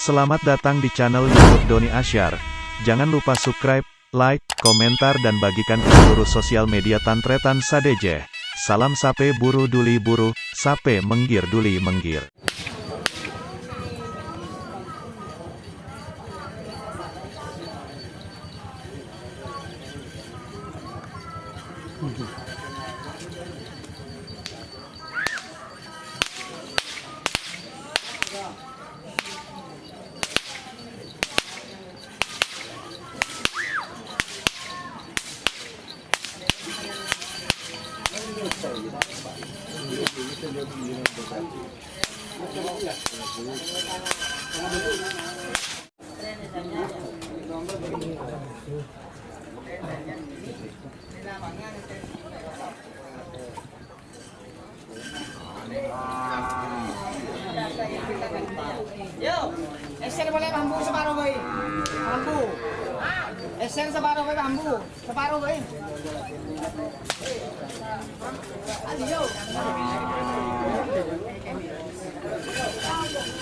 Selamat datang di channel YouTube Doni Asyar. Jangan lupa subscribe, like, komentar dan bagikan ke seluruh sosial media Tantretan Sadejeh. Salam sape buru duli buru, sape menggir duli menggir. Yo, eser boleh bambu separuh boy. Bambu. Eser separuh boy bambu. Separuh boy. Ayo. Yo.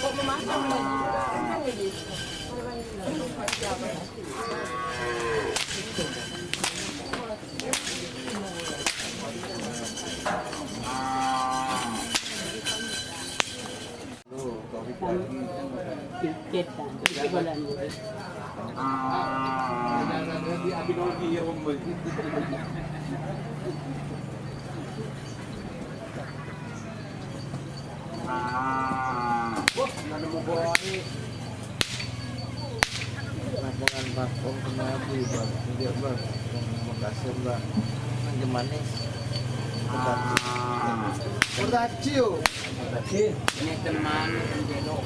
Kok memasak? Tiket kan, bulan ini. Lapangan bakong kenabi bang, dia bang, Makassar bang, yang manis. Potacio. Ini teman Angelo.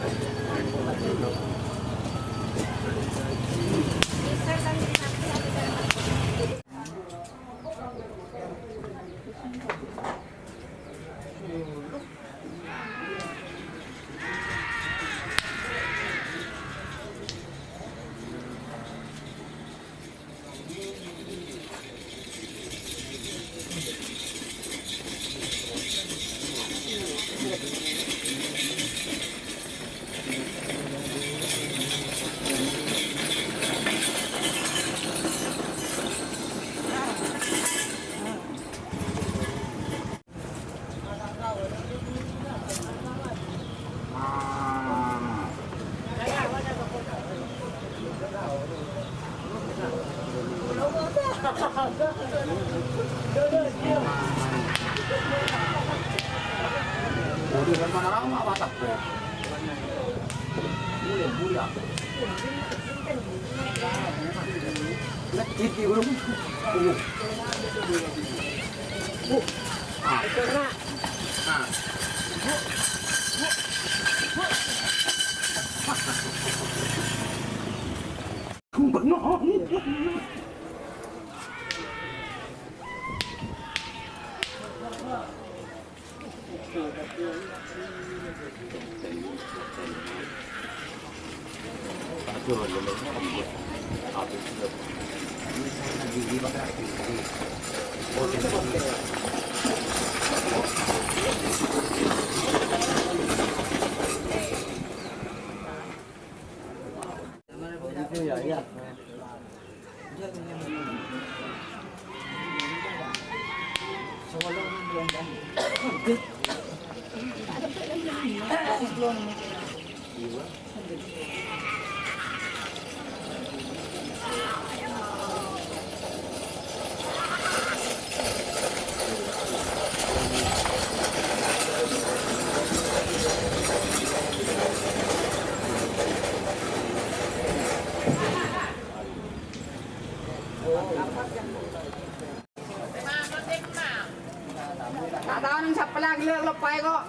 Tak tahu nih siapa lagi lepai kok.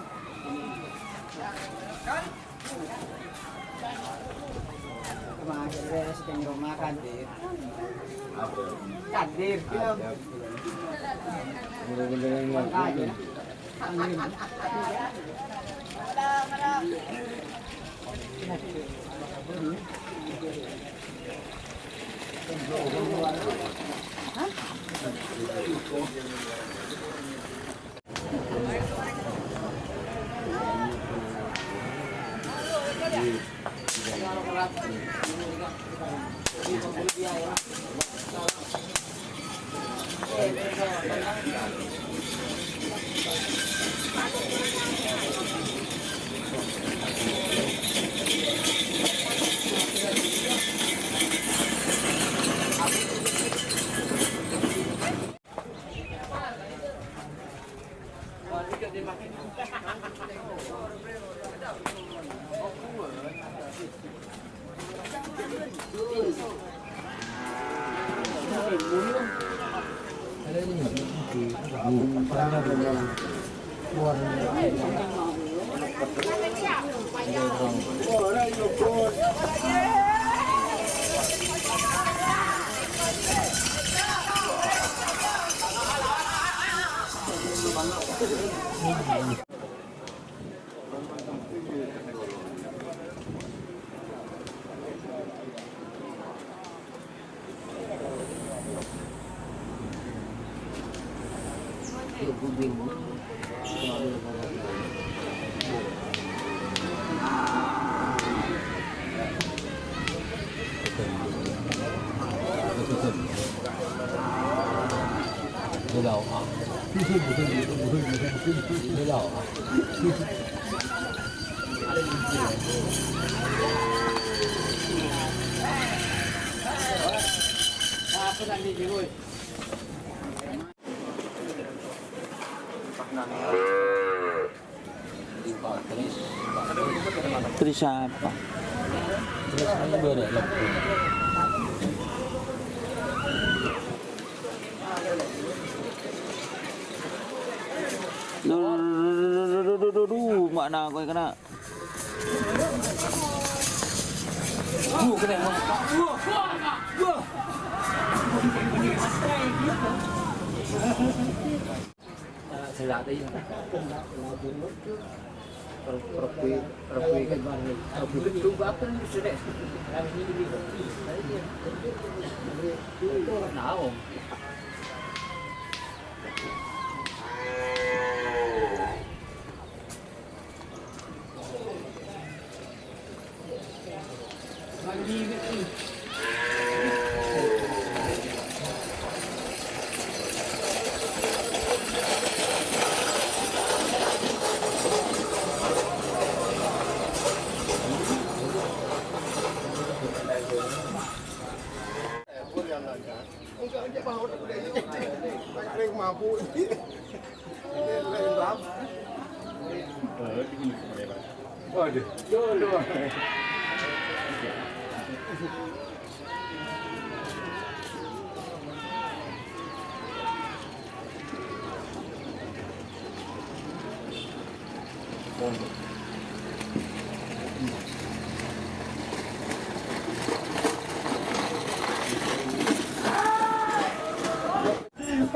Kemarin sedang rumah Kadir. Kadir, film. Terus siapa? Duh, mana aku yang kena? Kena.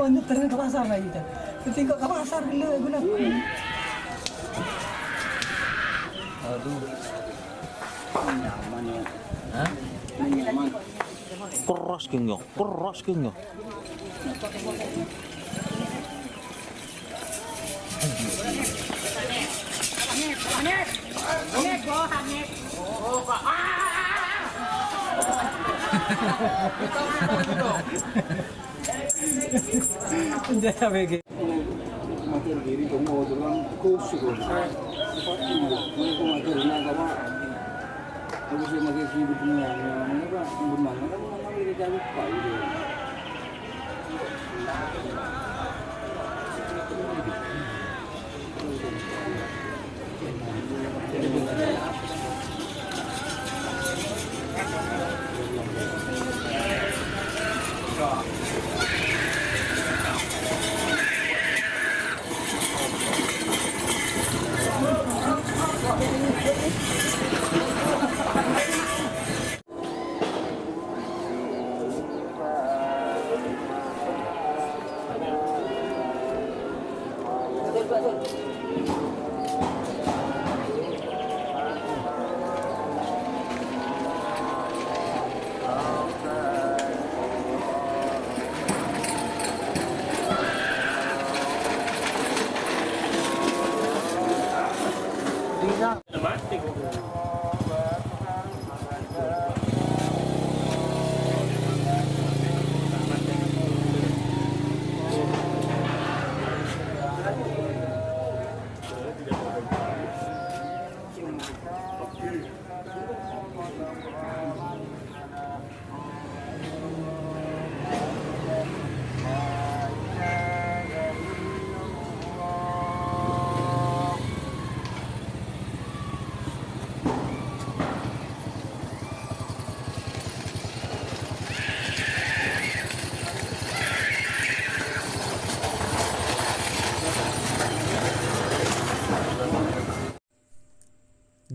Oh, nyetirnya ke pasar lagi dah. Ketika ke pasar dulu guna. Keras geng yo. Penjara BG. Makin diri kamu orang kusuk. Aku sih makin hidup dunia, mana kan bagaimana kan mana kita cari pak itu.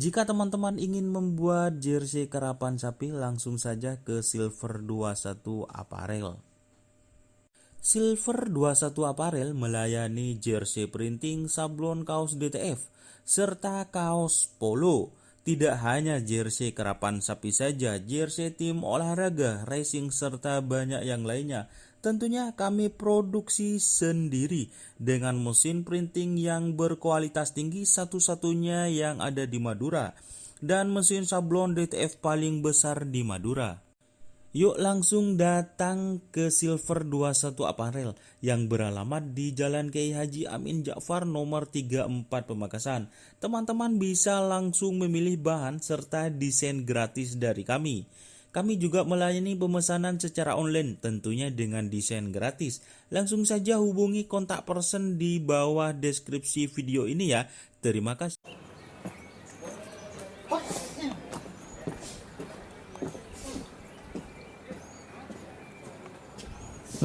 Jika teman-teman ingin membuat jersey karapan sapi, langsung saja ke Silver 21 Apparel. Silver 21 Apparel melayani jersey printing, sablon kaos DTF, serta kaos polo. Tidak hanya jersey karapan sapi saja, jersey tim olahraga, racing, serta banyak yang lainnya. Tentunya kami produksi sendiri dengan mesin printing yang berkualitas tinggi, satu-satunya yang ada di Madura, dan mesin sablon DTF paling besar di Madura. Yuk langsung datang ke Silver 21 Apparel yang beralamat di Jalan Kiai Haji Amin Ja'far nomor 34 Pamekasan. Teman-teman bisa langsung memilih bahan serta desain gratis dari kami. Kami juga melayani pemesanan secara online, tentunya dengan desain gratis. Langsung saja hubungi kontak person di bawah deskripsi video ini ya. Terima kasih.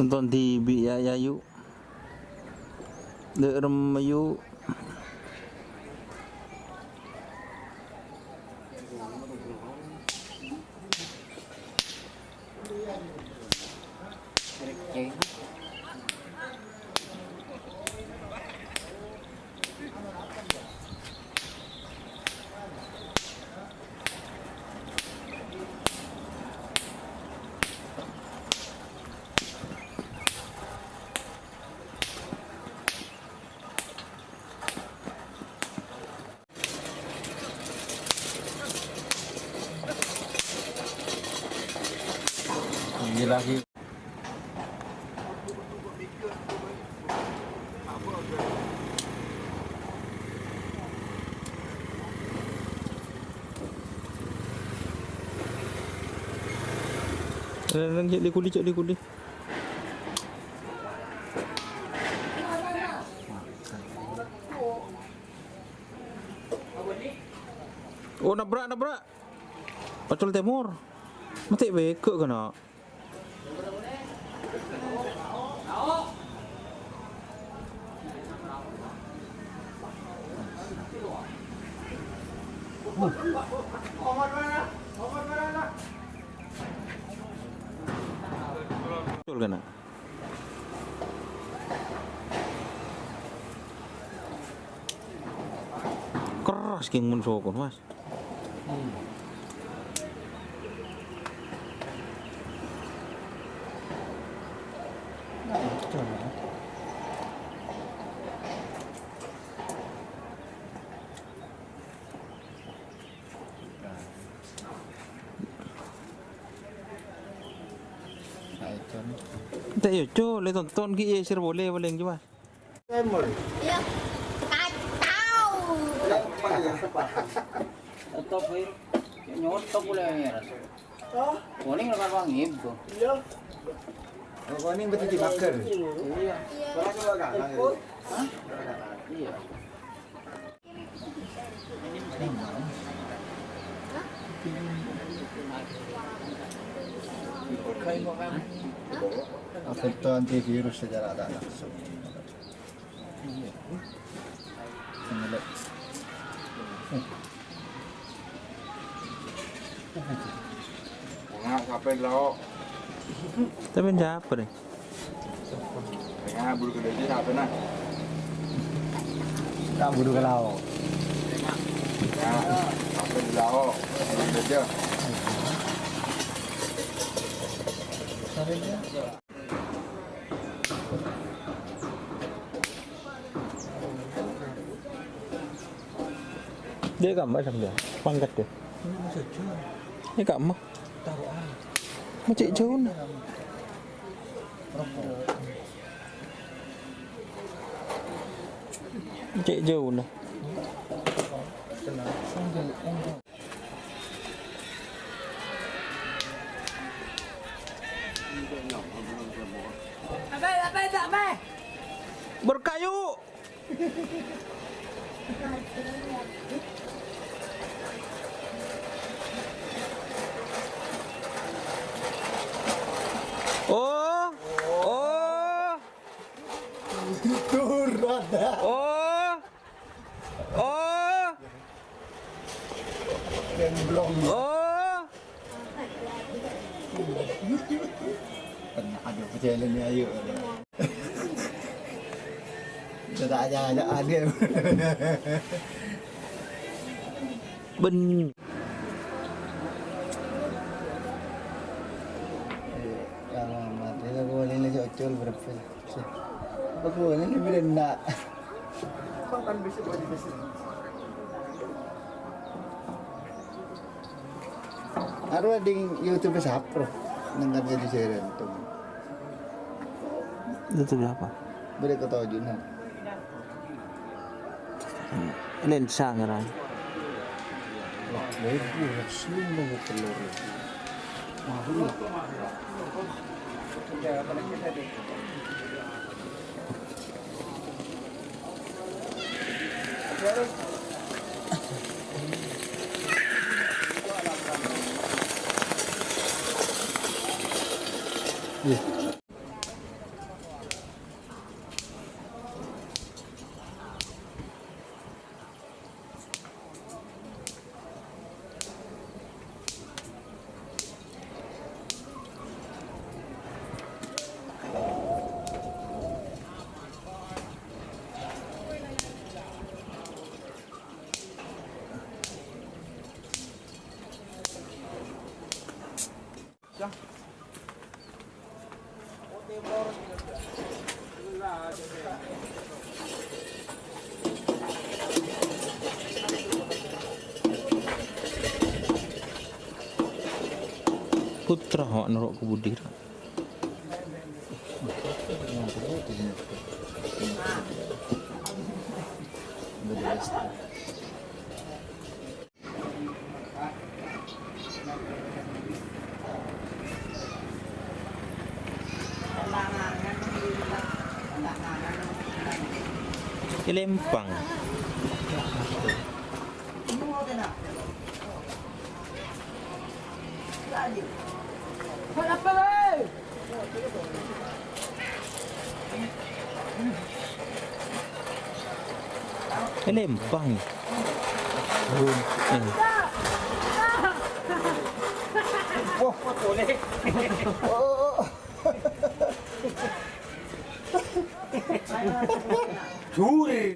Nonton TV ya yuk. Derem yuk. Ini lagi. Cek di kudi. Oh nabrak. Pacul Timur. Mati beko kena. Betul kan? Keras king mun sokon, Mas. Tak yo, co, le tonton ki sir boleh paling coba. Iya. Kacau. Atau kayak nyotok boleh ngeras. Oh, kuning lepas wangi itu. Iya. Kuning betul dibakar. Iya. Hah? Iya. Efekto antivirus secara tak langsung. Ngapain lo? Tapi siapa deh? Ya, buru gede aja siapa nah? Tak buru kalau. Ya, apa di lao? Gede aja. Dia gambar sama dia, pangkat dia. Ini gambar. Macam jauh nah. Macam jauh nah. Apa? Berkayu. Oh. Oh. Aduh, percaya ni ayo. Kita tak ajak ada. Ben. Kalau mati aku boleh lagi ocol berapa? Aku boleh lebih rendah. Kau kan bisa buat di sini. Aru ada YouTube siapa? Nengah jadi share tu. Itu berapa? Boleh kau tahu juga. Lensa ngeran. Wah, lebu, semua mau telur. Mahal. Putra awak nerok ke budir. Lempang. Lempang. Curi.